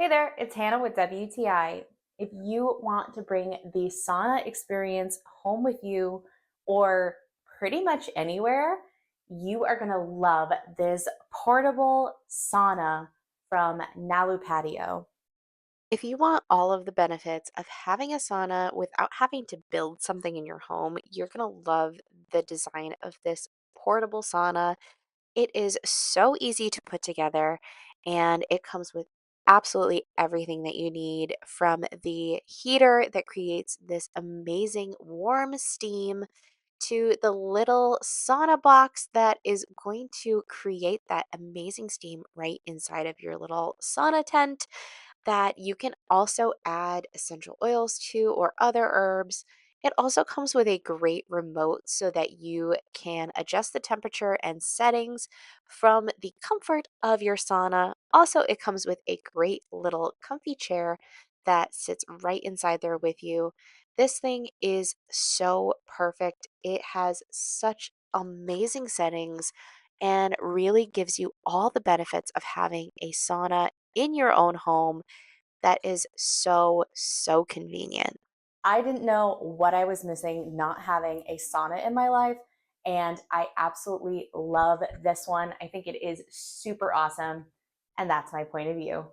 Hey there, it's Hannah with WTI. If you want to bring the sauna experience home with you or pretty much anywhere, you are going to love this portable sauna from Nalupatio. If you want all of the benefits of having a sauna without having to build something in your home, you're going to love the design of this portable sauna. It is so easy to put together and it comes with absolutely everything that you need from the heater that creates this amazing warm steam to the little sauna box that is going to create that amazing steam right inside of your little sauna tent that you can also add essential oils to or other herbs. It also comes with a great remote so that you can adjust the temperature and settings from the comfort of your sauna. Also, it comes with a great little comfy chair that sits right inside there with you. This thing is so perfect. It has such amazing settings and really gives you all the benefits of having a sauna in your own home that is so, so convenient. I didn't know what I was missing not having a sauna in my life, and I absolutely love this one. I think it is super awesome, and that's my point of view.